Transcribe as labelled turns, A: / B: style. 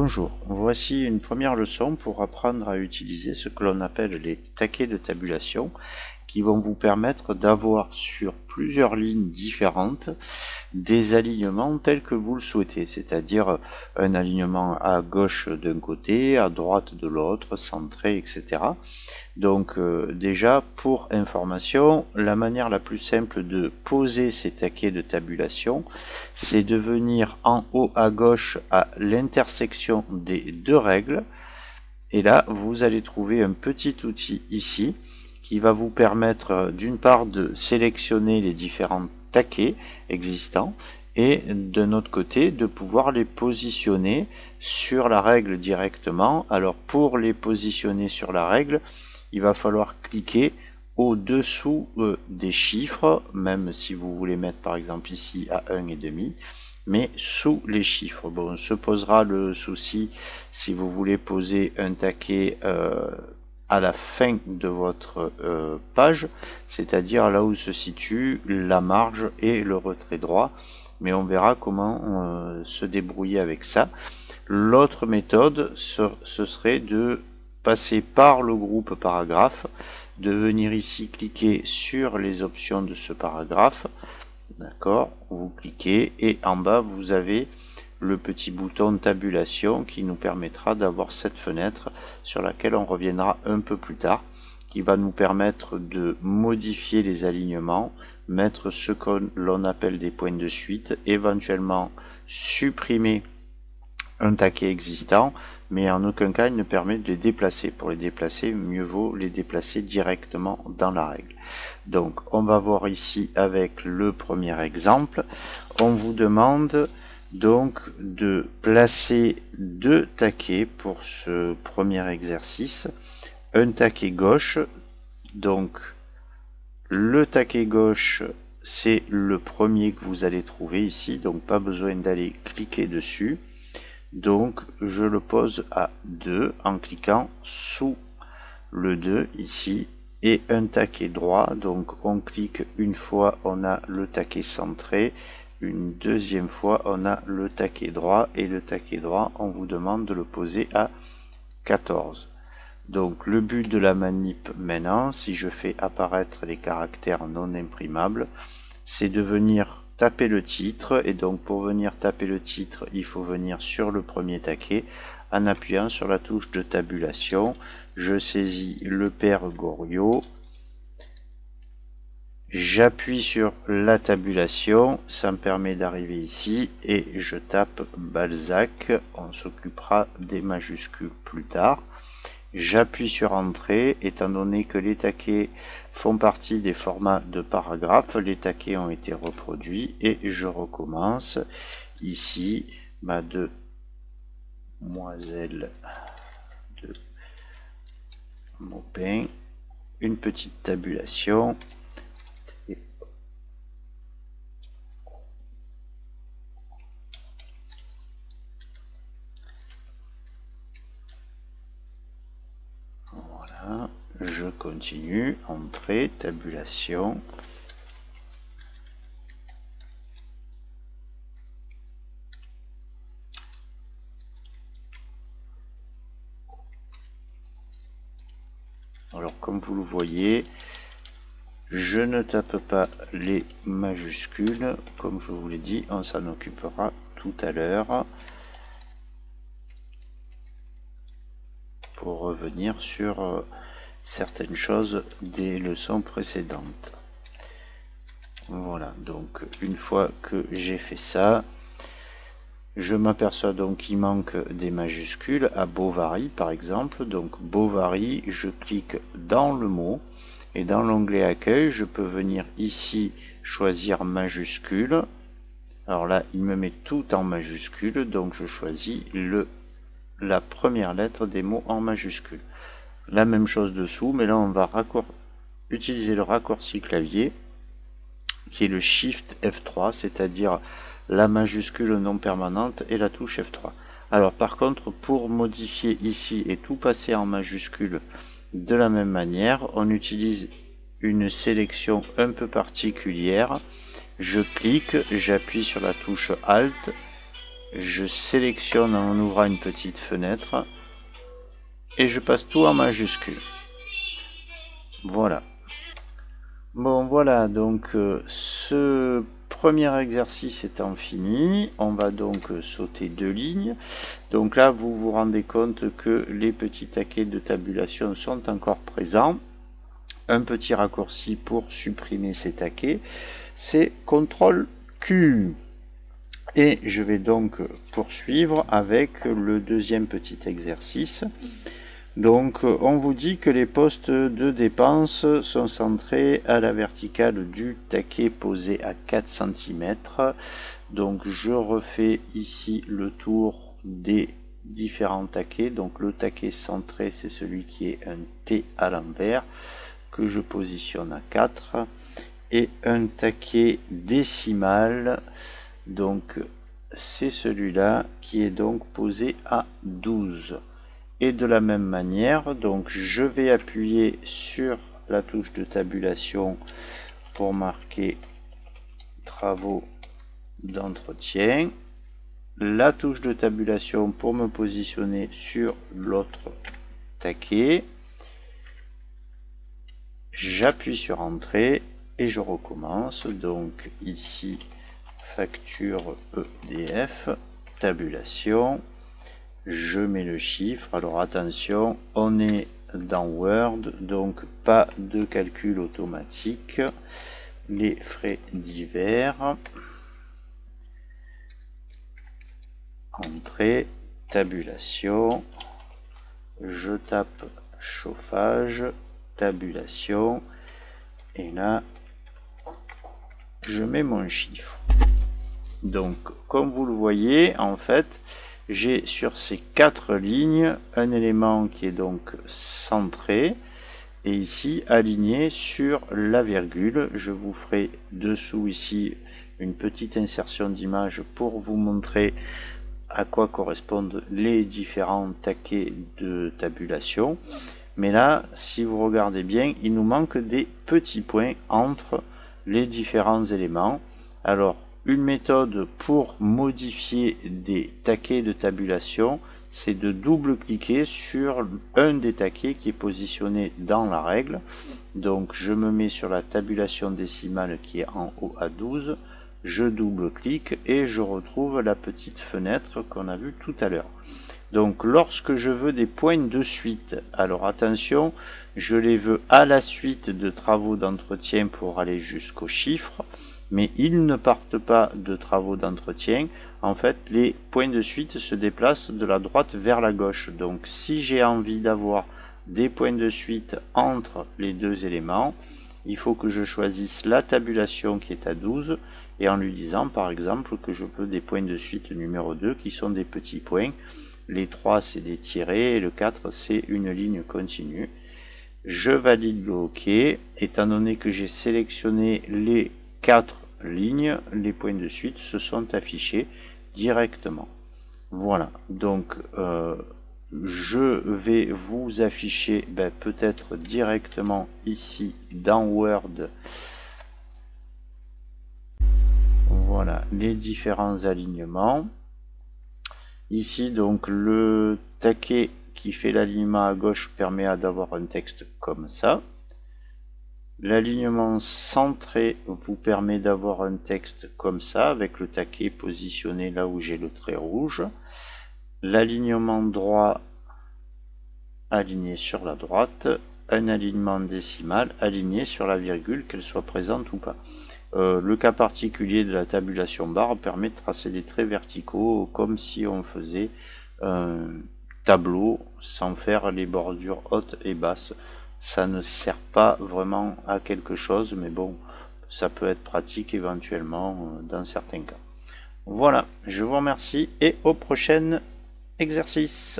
A: Bonjour, voici une première leçon pour apprendre à utiliser ce que l'on appelle les taquets de tabulation qui vont vous permettre d'avoir sur plusieurs lignes différentes des alignements tels que vous le souhaitez, c'est-à-dire un alignement à gauche d'un côté, à droite de l'autre, centré, etc. Donc déjà, pour information, la manière la plus simple de poser ces taquets de tabulation, c'est de venir en haut à gauche à l'intersection des deux règles. Et là, vous allez trouver un petit outil ici qui va vous permettre d'une part de sélectionner les différents taquets existants et d'un autre côté de pouvoir les positionner sur la règle directement. Alors pour les positionner sur la règle, il va falloir cliquer au-dessous des chiffres, même si vous voulez mettre par exemple ici à 1,5, mais sous les chiffres. Bon, on se posera le souci si vous voulez poser un taquet à la fin de votre page, c'est-à-dire là où se situe la marge et le retrait droit, mais on verra comment se débrouiller avec ça. L'autre méthode, ce serait de passer par le groupe paragraphe, de venir ici cliquer sur les options de ce paragraphe, d'accord, vous cliquez et en bas vous avez le petit bouton tabulation qui nous permettra d'avoir cette fenêtre sur laquelle on reviendra un peu plus tard, qui va nous permettre de modifier les alignements, mettre ce que l'on appelle des points de suite, éventuellement supprimer un taquet existant, mais en aucun cas il ne permet de les déplacer. Pour les déplacer, mieux vaut les déplacer directement dans la règle. Donc on va voir ici avec le premier exemple. On vous demande donc de placer deux taquets pour ce premier exercice. Un taquet gauche, donc le taquet gauche c'est le premier que vous allez trouver ici, donc pas besoin d'aller cliquer dessus. Donc je le pose à 2 en cliquant sous le 2 ici, et un taquet droit, donc on clique une fois, on a le taquet centré, une deuxième fois on a le taquet droit, et le taquet droit on vous demande de le poser à 14. Donc le but de la manip maintenant, si je fais apparaître les caractères non imprimables, c'est de venir taper le titre, et donc pour venir taper le titre, il faut venir sur le premier taquet en appuyant sur la touche de tabulation. Je saisis le père Goriot, j'appuie sur la tabulation, ça me permet d'arriver ici et je tape Balzac, on s'occupera des majuscules plus tard. J'appuie sur Entrée, étant donné que les taquets font partie des formats de paragraphes, les taquets ont été reproduits et je recommence. Ici, ma demoiselle de Maupin, une petite tabulation. Je continue, entrée, tabulation. Alors comme vous le voyez, je ne tape pas les majuscules, comme je vous l'ai dit, on s'en occupera tout à l'heure pour revenir sur certaines choses des leçons précédentes. Voilà, donc une fois que j'ai fait ça, je m'aperçois donc qu'il manque des majuscules à Bovary par exemple. Donc Bovary, je clique dans le mot et dans l'onglet accueil, je peux venir ici choisir majuscule. Alors là, il me met tout en majuscule, donc je choisis la première lettre des mots en majuscule. La même chose dessous, mais là on va utiliser le raccourci clavier qui est le Shift F3, c'est-à-dire la majuscule non permanente et la touche F3. Alors par contre, pour modifier ici et tout passer en majuscule de la même manière, on utilise une sélection un peu particulière. Je clique, j'appuie sur la touche Alt Je sélectionne en ouvrant une petite fenêtre et je passe tout en majuscule. Voilà. Bon, voilà, donc ce premier exercice étant fini, on va donc sauter 2 lignes. Donc là, vous vous rendez compte que les petits taquets de tabulation sont encore présents. Un petit raccourci pour supprimer ces taquets, c'est CTRL Q. Et je vais donc poursuivre avec le deuxième petit exercice. Donc on vous dit que les postes de dépense sont centrés à la verticale du taquet posé à 4 cm. Donc je refais ici le tour des différents taquets. Donc le taquet centré, c'est celui qui est un T à l'envers que je positionne à 4. Et un taquet décimal, donc c'est celui-là qui est donc posé à 12. Et de la même manière, donc je vais appuyer sur la touche de tabulation pour marquer travaux d'entretien, la touche de tabulation pour me positionner sur l'autre taquet, j'appuie sur entrée et je recommence. Donc ici facture EDF, tabulation. Je mets le chiffre. Alors attention, on est dans Word, donc pas de calcul automatique. Les frais divers. Entrée, tabulation. Je tape chauffage, tabulation. Et là, je mets mon chiffre. Donc, comme vous le voyez, en fait, j'ai sur ces 4 lignes un élément qui est donc centré et ici aligné sur la virgule. Je vous ferai dessous ici une petite insertion d'image pour vous montrer à quoi correspondent les différents taquets de tabulation. Mais là, si vous regardez bien, il nous manque des petits points entre les différents éléments. Alors, une méthode pour modifier des taquets de tabulation, c'est de double-cliquer sur un des taquets qui est positionné dans la règle. Donc je me mets sur la tabulation décimale qui est en haut à 12, je double-clique et je retrouve la petite fenêtre qu'on a vue tout à l'heure. Donc lorsque je veux des points de suite, alors attention, je les veux à la suite de travaux d'entretien pour aller jusqu'au chiffre. Mais ils ne partent pas de travaux d'entretien. En fait, les points de suite se déplacent de la droite vers la gauche. Donc, si j'ai envie d'avoir des points de suite entre les deux éléments, il faut que je choisisse la tabulation qui est à 12 et en lui disant, par exemple, que je veux des points de suite numéro 2 qui sont des petits points. Les 3, c'est des tirés et le 4, c'est une ligne continue. Je valide le OK. Étant donné que j'ai sélectionné les 4 lignes, les points de suite se sont affichés directement. Voilà, donc je vais vous afficher peut-être directement ici dans Word, voilà, les différents alignements. Ici, donc, le taquet qui fait l'alignement à gauche permet d'avoir un texte comme ça. L'alignement centré vous permet d'avoir un texte comme ça, avec le taquet positionné là où j'ai le trait rouge. L'alignement droit aligné sur la droite. Un alignement décimal aligné sur la virgule, qu'elle soit présente ou pas. Le cas particulier de la tabulation barre permet de tracer des traits verticaux comme si on faisait un tableau sans faire les bordures hautes et basses. Ça ne sert pas vraiment à quelque chose, mais bon, ça peut être pratique éventuellement dans certains cas. Voilà, je vous remercie et au prochain exercice.